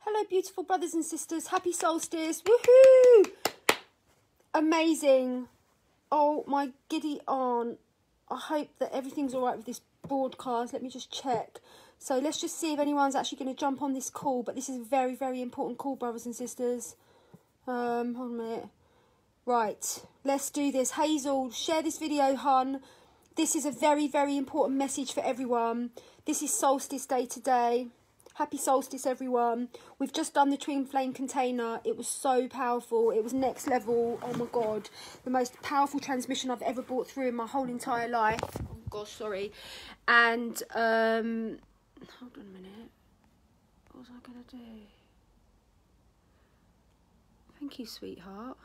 Hello, beautiful brothers and sisters. Happy solstice. Woohoo! Amazing. Oh, my giddy aunt. I hope that everything's all right with this broadcast. Let me just check. So let's just see if anyone's actually going to jump on this call. But this is a very, very important call, brothers and sisters. Hold on a minute. Right, let's do this. Hazel, share this video, hun. This is a very, very important message for everyone. This is Solstice Day today. Happy solstice, everyone. We've just done the twin flame container. It was so powerful. It was next level. Oh my God. The most powerful transmission I've ever brought through in my whole entire life. Oh gosh, sorry. And, hold on a minute. What was I going to do? Thank you, sweetheart.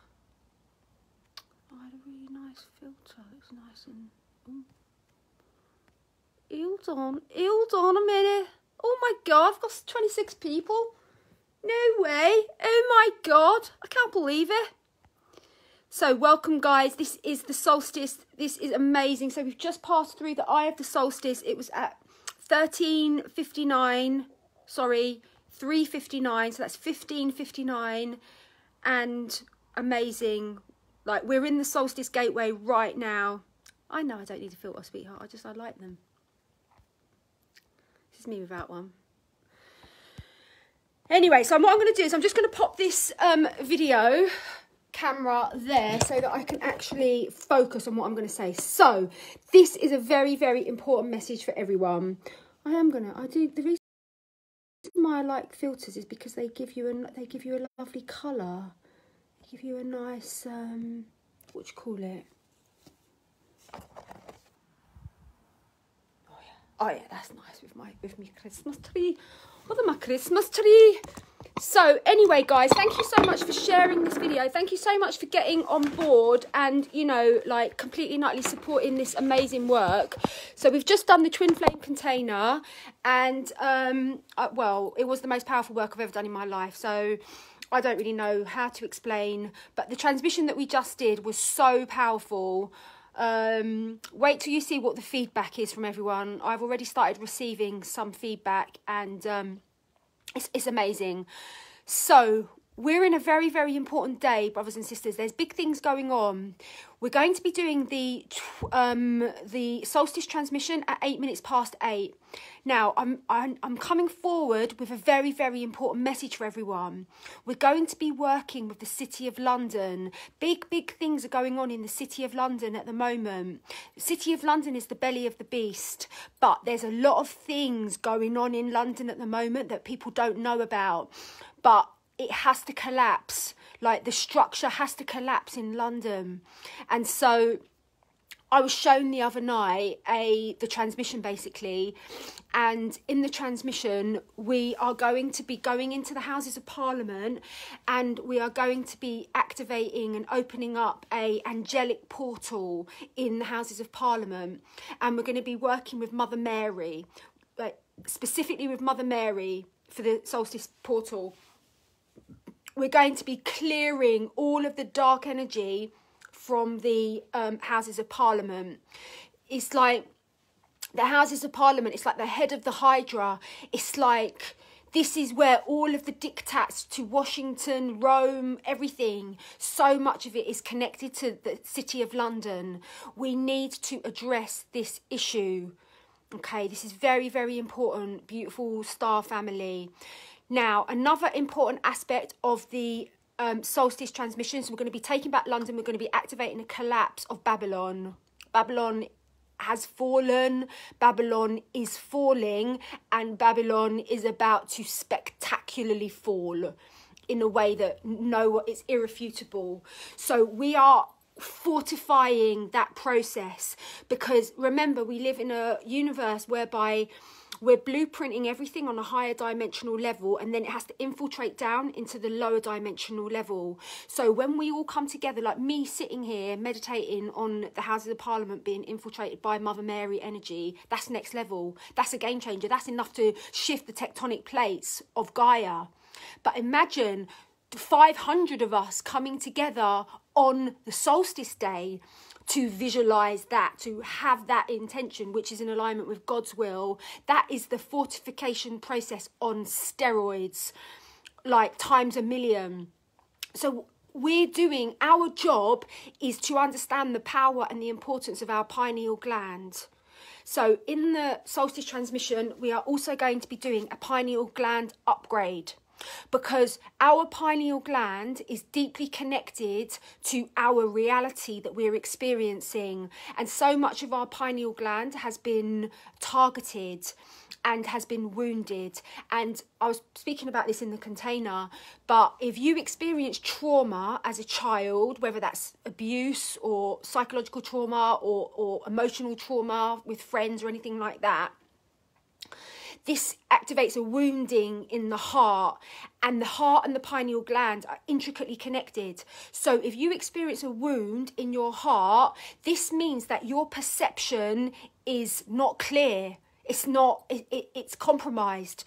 I had a really nice filter. It was nice and... Hold on a minute. Oh my God, I've got 26 people. No way. Oh my God, I can't believe it. So welcome, guys. This is the solstice. This is amazing. So we've just passed through the eye of the solstice. It was at 13:59. Sorry, 3:59. So that's 15:59. And amazing. Like, we're in the solstice gateway right now. I know I don't need a filter, sweetheart. I like them. This is me without one. Anyway, so what I'm going to do is I'm just going to pop this video camera there so that I can actually focus on what I'm going to say. So this is a very, very important message for everyone. The reason why I like filters is because they give you a lovely colour. They give you a nice what do you call it? Oh yeah, that's nice with my Christmas tree. Look at my Christmas tree. So anyway, guys, thank you so much for sharing this video. Thank you so much for getting on board and, you know, like completely and utterly supporting this amazing work. So we've just done the twin flame container, and well, it was the most powerful work I've ever done in my life. So I don't really know how to explain, but the transmission that we just did was so powerful. Wait till you see what the feedback is from everyone. I've already started receiving some feedback, and it's amazing. So we're in a very, very important day, brothers and sisters. There's big things going on. We're going to be doing the solstice transmission at 8:08. Now, I'm coming forward with a very, very important message for everyone. We're going to be working with the City of London. Big, big things are going on in the City of London at the moment. The City of London is the belly of the beast, but there's a lot of things going on in London at the moment that people don't know about. But it has to collapse. Like, the structure has to collapse in London. And so I was shown the other night the transmission, basically, and in the transmission we are going to be going into the Houses of Parliament, and we are going to be activating and opening up a angelic portal in the Houses of Parliament, and we're going to be working with Mother Mary, like specifically with Mother Mary for the solstice portal. We're going to be clearing all of the dark energy from the Houses of Parliament. It's like the Houses of Parliament, it's like the head of the Hydra. It's like this is where all of the diktats to Washington, Rome, everything, so much of it is connected to the City of London. We need to address this issue. Okay, this is very, very important, beautiful star family. Now, another important aspect of the solstice transmissions, we're going to be taking back London. We're going to be activating the collapse of Babylon. Babylon has fallen. Babylon is falling, and Babylon is about to spectacularly fall in a way that it's irrefutable. So we are fortifying that process, because remember, we live in a universe whereby we're blueprinting everything on a higher dimensional level, and then it has to infiltrate down into the lower dimensional level. So when we all come together, like me sitting here meditating on the Houses of Parliament being infiltrated by Mother Mary energy, that's next level. That's a game changer. That's enough to shift the tectonic plates of Gaia. But imagine 500 of us coming together on the solstice day to visualize that, to have that intention, which is in alignment with God's will. That is the fortification process on steroids. like times a million. So our job is to understand the power and the importance of our pineal gland. So in the solstice transmission, we are also going to be doing a pineal gland upgrade, because our pineal gland is deeply connected to our reality that we're experiencing. And so much of our pineal gland has been targeted and has been wounded. And I was speaking about this in the container, but if you experience trauma as a child, whether that's abuse or psychological trauma or emotional trauma with friends or anything like that, this activates a wounding in the heart, and the heart and the pineal gland are intricately connected. So if you experience a wound in your heart, this means that your perception is not clear. It's compromised,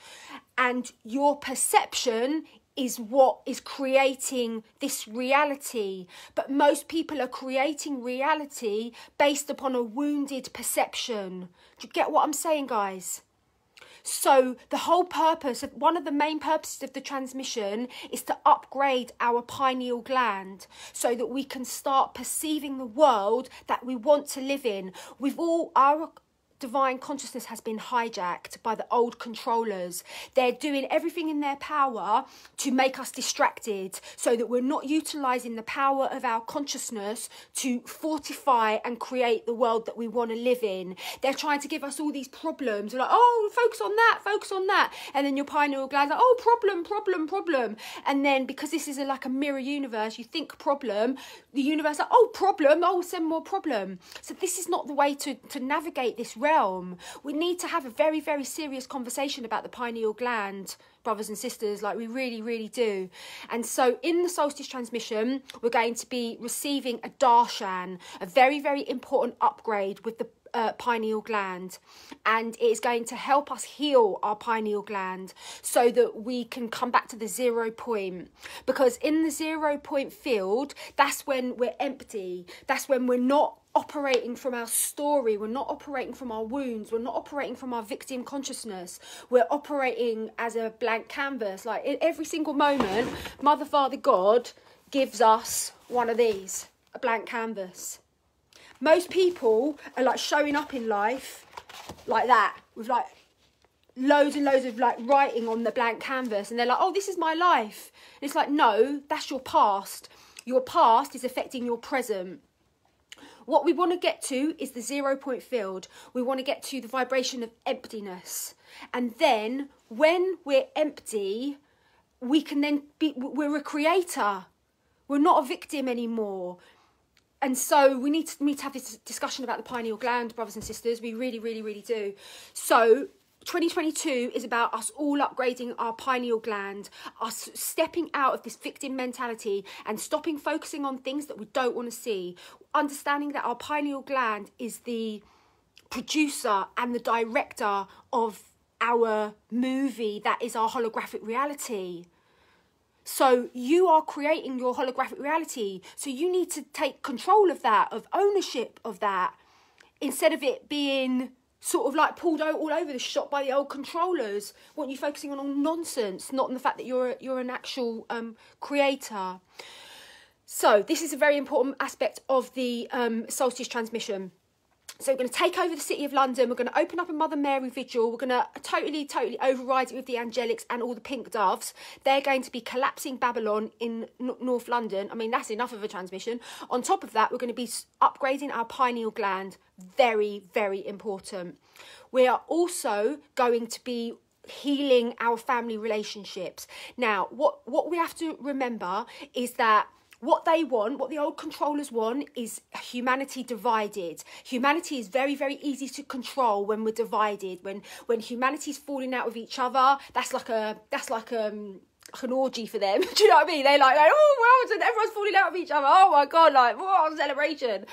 and your perception is what is creating this reality. But most people are creating reality based upon a wounded perception. Do you get what I'm saying, guys? So the whole purpose of, one of the main purposes of the transmission is to upgrade our pineal gland so that we can start perceiving the world that we want to live in. Our divine consciousness has been hijacked by the old controllers. They're doing everything in their power to make us distracted so that we're not utilising the power of our consciousness to fortify and create the world that we want to live in. They're trying to give us all these problems. They're like, oh, focus on that, focus on that. And then your pineal gland's like, oh, problem. And then because this is like a mirror universe, you think problem, the universe like, oh, problem, oh, send more problem. So this is not the way to navigate this realm. We need to have a very, very serious conversation about the pineal gland, brothers and sisters, like we really, really do. And so in the solstice transmission, we're going to be receiving a darshan, a very, very important upgrade with the pineal gland, and it is going to help us heal our pineal gland so that we can come back to the 0 point. Because in the 0 point field, that's when we're empty. That's when we're not operating from our story, we're not operating from our wounds, we're not operating from our victim consciousness, we're operating as a blank canvas. Like in every single moment, Mother, Father, God gives us one of these, a blank canvas. Most people are like showing up in life like that, with like loads and loads of like writing on the blank canvas, and they're like, oh, this is my life. And it's like, no, that's your past. Your past is affecting your present. What we want to get to is the 0 point field. We want to get to the vibration of emptiness. And then when we're empty, we can then we're a creator. We're not a victim anymore. And so we need to have this discussion about the pineal gland, brothers and sisters. We really, really, really do. So 2022 is about us all upgrading our pineal gland, us stepping out of this victim mentality and stopping focusing on things that we don't want to see. Understanding that our pineal gland is the producer and the director of our movie that is our holographic reality. So you are creating your holographic reality. So you need to take control of that, of ownership of that, instead of it being sort of like pulled out all over the shop by the old controllers. Want you focusing on all nonsense, not on the fact that you're an actual creator. So this is a very important aspect of the solstice transmission. So we're going to take over the City of London. We're going to open up a Mother Mary vigil. We're going to totally override it with the angelics and all the pink doves. They're going to be collapsing Babylon in North London. I mean, that's enough of a transmission. On top of that, we're going to be upgrading our pineal gland. Very, very important. We are also going to be healing our family relationships. Now, what we have to remember is that what they want, what the old controllers want, is humanity divided. Humanity is very, very easy to control when we're divided. When humanity's falling out with each other, that's like an orgy for them. Do you know what I mean? They're like, oh, well, everyone's falling out with each other. Oh my God, like, what celebration.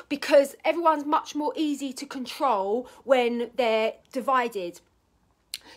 Because everyone's much more easy to control when they're divided.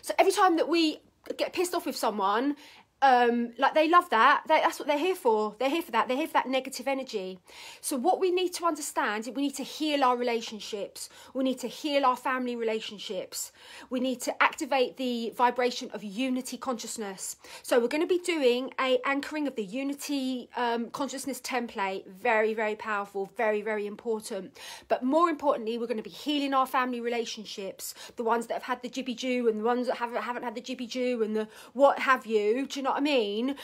So every time that we get pissed off with someone, like they love that. That's what they're here for. They're here for that. They're here for that negative energy. So what we need to understand is we need to heal our relationships. We need to heal our family relationships. We need to activate the vibration of unity consciousness. So we're going to be doing a anchoring of the unity consciousness template. Very, very powerful. Very, very important. But more importantly, we're going to be healing our family relationships. The ones that have had the jibby-joo and the ones that haven't had the jibby-joo and the what have you. Do you know what I mean?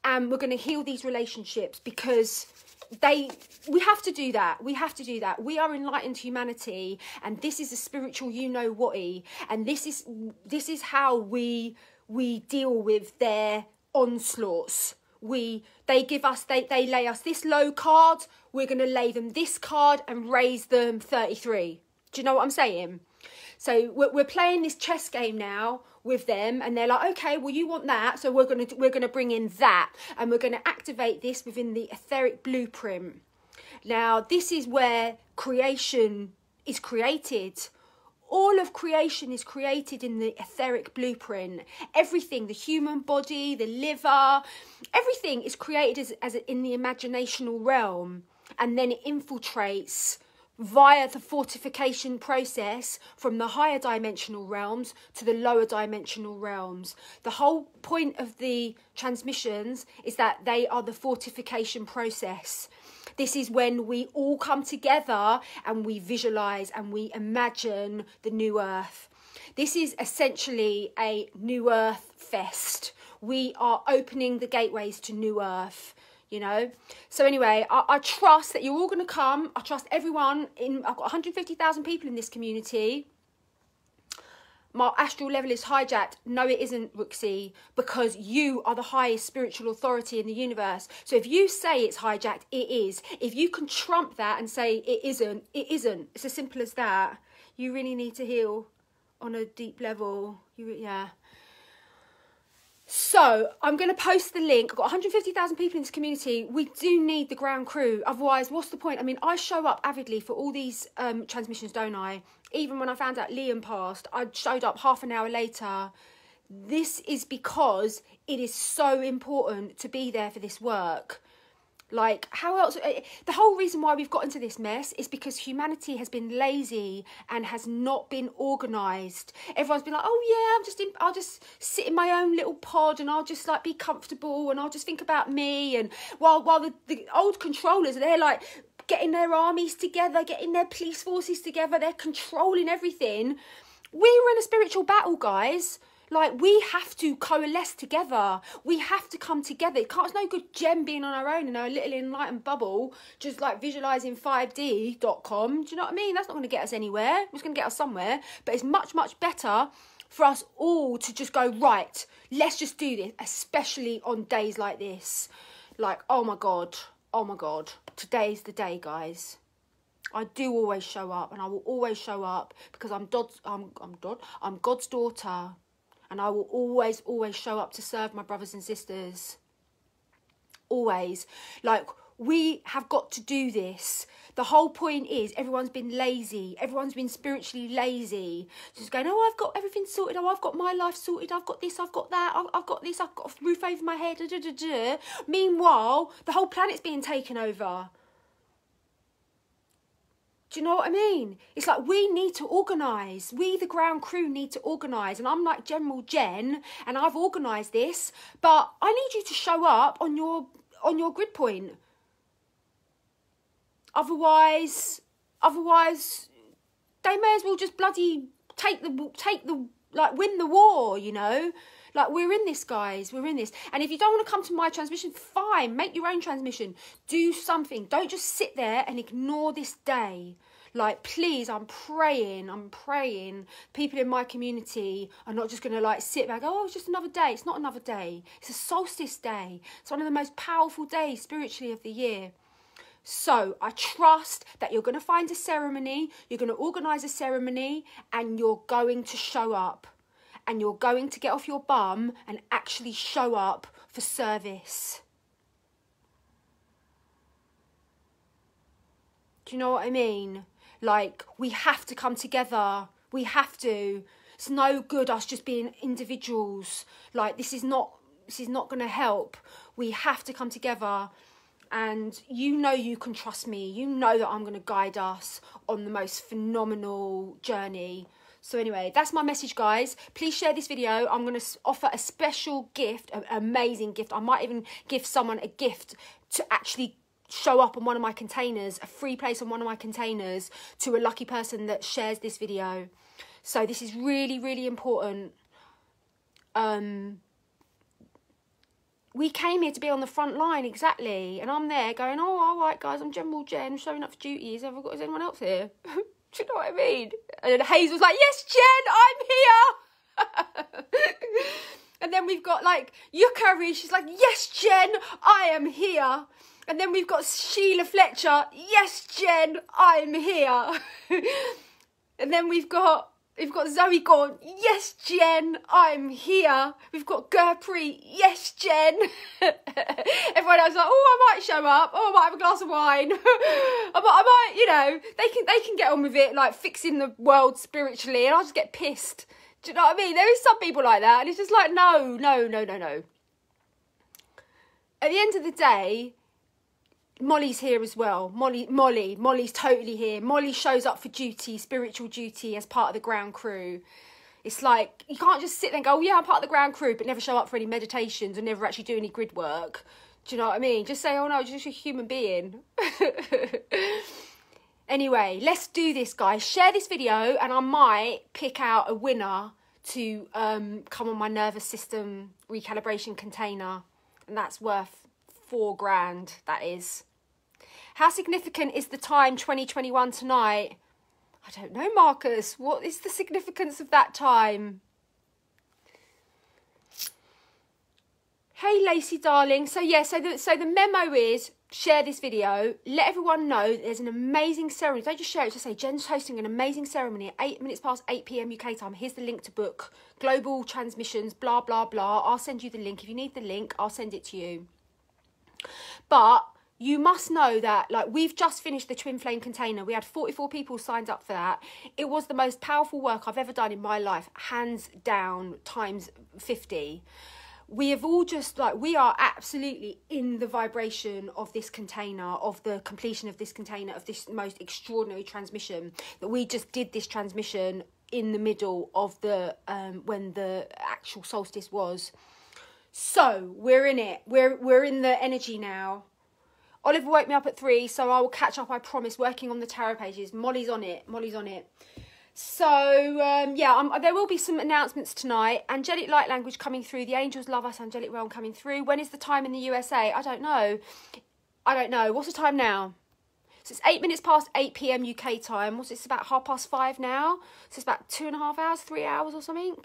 And we're going to heal these relationships because we have to do that. We have to do that. We are enlightened humanity, and this is a spiritual you-know-what-y, and this is how we deal with their onslaughts. They lay us this low card, we're going to lay them this card and raise them 33. Do you know what I'm saying? So we're playing this chess game now with them, and they're like, okay, well, you want that, so we're gonna bring in that, and we're gonna activate this within the etheric blueprint. Now, this is where creation is created. All of creation is created in the etheric blueprint. Everything, the human body, the liver, everything is created as in the imaginational realm, and then it infiltrates via the fortification process from the higher dimensional realms to the lower dimensional realms. The whole point of the transmissions is that they are the fortification process. This is when we all come together and we visualize and we imagine the new earth. This is essentially a new earth fest. We are opening the gateways to new earth. You know, so anyway, I trust that you're all going to come. I trust everyone. I've got 150,000 people in this community. My astral level is hijacked. No, it isn't, Rooksy, because you are the highest spiritual authority in the universe. So if you say it's hijacked, it is. If you can trump that and say it isn't, it isn't. It's as simple as that. You really need to heal on a deep level. Yeah. So I'm going to post the link. I've got 150,000 people in this community. We do need the ground crew. Otherwise, what's the point? I mean, I show up avidly for all these transmissions, don't I? Even when I found out Liam passed, I showed up half an hour later. This is because it is so important to be there for this work. Like, how else? The whole reason why we've got into this mess is because humanity has been lazy and has not been organised. Everyone's been like, oh yeah, I'll just sit in my own little pod and I'll just like be comfortable and I'll just think about me. And while the old controllers, they're like getting their armies together, getting their police forces together, they're controlling everything. We were in a spiritual battle, guys. Like, we have to coalesce together. We have to come together. It's no good Jem being on our own in our little enlightened bubble, just like visualising 5D.com. Do you know what I mean? That's not going to get us anywhere. It's going to get us somewhere. But it's much, much better for us all to just go, right, let's just do this, especially on days like this. Like, oh my God, today's the day, guys. I do always show up, and I will always show up because I'm God's daughter. And I will always, always show up to serve my brothers and sisters. Always. Like, we have got to do this. The whole point is everyone's been lazy. Everyone's been spiritually lazy. Just going, oh, I've got everything sorted. Oh, I've got my life sorted. I've got this. I've got that. I've got this. I've got a roof over my head. Meanwhile, the whole planet's being taken over. Do you know what I mean? It's like we need to organise. We, the ground crew, need to organise. And I'm like General Jen, and I've organised this, but I need you to show up on your grid point. Otherwise, they may as well just bloody take the like win the war. You know, like we're in this, guys. We're in this. And if you don't want to come to my transmission, fine. Make your own transmission. Do something. Don't just sit there and ignore this day. Like, please, I'm praying. People in my community are not just going to like sit back, oh, it's just another day. It's not another day. It's a solstice day. It's one of the most powerful days spiritually of the year. So I trust that you're going to find a ceremony. You're going to organise a ceremony and you're going to show up. And you're going to get off your bum and actually show up for service. Do you know what I mean? Like, we have to come together. We have to. It's no good us just being individuals. Like, this is not this is not going to help. We have to come together. And you know you can trust me. You know that I'm going to guide us on the most phenomenal journey. So anyway, that's my message, guys. Please share this video. I'm going to offer a special gift, an amazing gift. I might even give someone a gift to actually show up on one of my containers, a free place on one of my containers, to a lucky person that shares this video. So this is really, really important. We came here to be on the front line, exactly. And I'm there going, oh, all right, guys, I'm General Jen, showing up for duty. Is anyone else here? Do you know what I mean? And Hazel's like, yes, Jen, I'm here. And then we've got, like, Yukari. She's like, yes, Jen, I am here. And then we've got Sheila Fletcher. Yes, Jen, I'm here. And then we've got Zoe Gaunt. Yes, Jen, I'm here. We've got Gurpreet. Yes, Jen. Everyone else is like, oh, I might show up. Oh, I might have a glass of wine. I might, you know, they can get on with it, like fixing the world spiritually, and I'll just get pissed. Do you know what I mean? There is some people like that, and it's just like, no. At the end of the day, Molly's here as well. Molly's totally here. Molly shows up for duty, spiritual duty, as part of the ground crew. It's like, you can't just sit there and go, oh yeah, I'm part of the ground crew, but never show up for any meditations and never actually do any grid work. Do you know what I mean? Just say, oh no, just a human being. Anyway, let's do this, guys. Share this video and I might pick out a winner to come on my nervous system recalibration container. And that's worth $4,000, that is. How significant is the time 2021 tonight? I don't know, Marcus. What is the significance of that time? Hey, Lacey, darling. So, yeah, so the memo is, share this video. Let everyone know there's an amazing ceremony. Don't just share it. Just say, Jen's hosting an amazing ceremony at 8 minutes past 8 p.m. UK time. Here's the link to book. Global transmissions, blah, blah, blah. I'll send you the link. If you need the link, I'll send it to you. But you must know that, like, we've just finished the twin flame container. We had 44 people signed up for that. It was the most powerful work I've ever done in my life, hands down, times 50. We have all just, like, we are absolutely in the vibration of this container, of the completion of this container, of this most extraordinary transmission. That we just did this transmission in the middle of the, when the actual solstice was. So, we're in it. We're in the energy now. Oliver woke me up at 3, so I will catch up, I promise, working on the tarot pages. Molly's on it. So, yeah, there will be some announcements tonight. Angelic light language coming through. The angels love us. Angelic realm coming through. When is the time in the USA? I don't know. What's the time now? So it's 8 minutes past 8 p.m. UK time. What's it? It's about 5:30 now. So it's about 2.5 hours, 3 hours or something.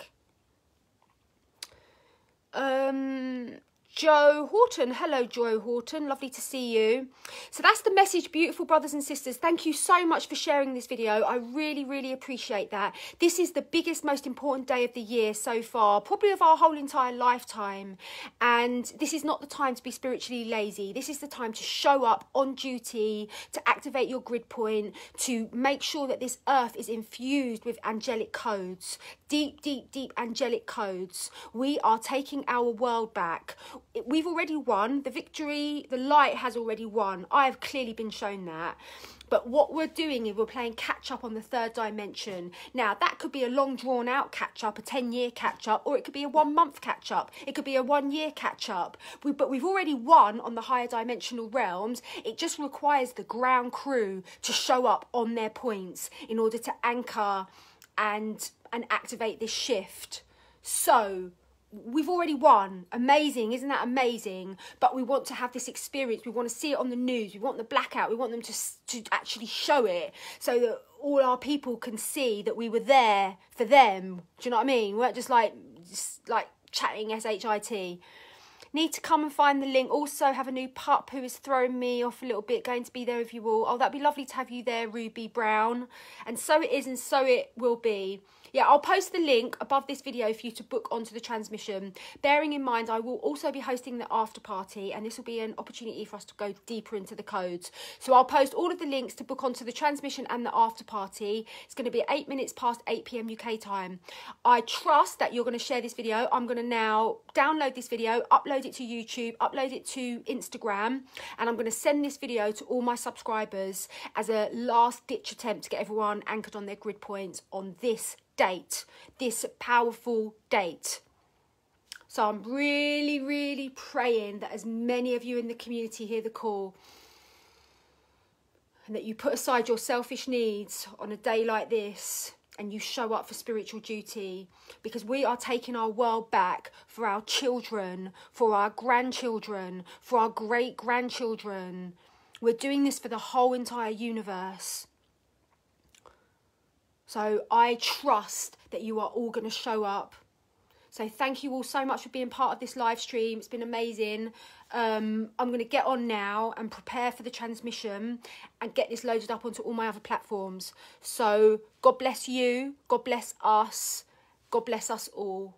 Joe Horton. Hello, Joe Horton. Lovely to see you. So that's the message, beautiful brothers and sisters. Thank you so much for sharing this video. I really, really appreciate that. This is the biggest, most important day of the year so far, probably of our whole entire lifetime. And this is not the time to be spiritually lazy. This is the time to show up on duty, to activate your grid point, to make sure that this earth is infused with angelic codes. Deep, deep, deep angelic codes. We are taking our world back. We've already won. The victory, the light has already won. I have clearly been shown that. But what we're doing is we're playing catch up on the third dimension. Now, that could be a long drawn out catch up, a 10-year catch up, or it could be a 1 month catch up. It could be a 1 year catch up. But we've already won on the higher dimensional realms. It just requires the ground crew to show up on their points in order to anchor and activate this shift. So we've already won. Amazing, isn't that amazing? But we want to have this experience. We want to see it on the news. We want the blackout. We want them to actually show it so that all our people can see that we were there for them. Do you know what I mean? We weren't just like chatting shit. Need to come and find the link. Also have a new pup who is throwing me off a little bit. Going to be there with you all. Oh, that'd be lovely to have you there, Ruby Brown. And so it is and so it will be. Yeah, I'll post the link above this video for you to book onto the transmission. Bearing in mind, I will also be hosting the after party, and this will be an opportunity for us to go deeper into the codes. So I'll post all of the links to book onto the transmission and the after party. It's going to be 8 minutes past 8 p.m. UK time. I trust that you're going to share this video. I'm going to now download this video, upload it to YouTube, upload it to Instagram, and I'm going to send this video to all my subscribers as a last ditch attempt to get everyone anchored on their grid points on this date, this powerful date. So I'm really, really praying that as many of you in the community hear the call, and that you put aside your selfish needs on a day like this and you show up for spiritual duty, because we are taking our world back for our children, for our grandchildren, for our great-grandchildren. We're doing this for the whole entire universe. So I trust that you are all going to show up. So thank you all so much for being part of this live stream. It's been amazing. I'm going to get on now and prepare for the transmission and get this loaded up onto all my other platforms. So God bless you. God bless us. God bless us all.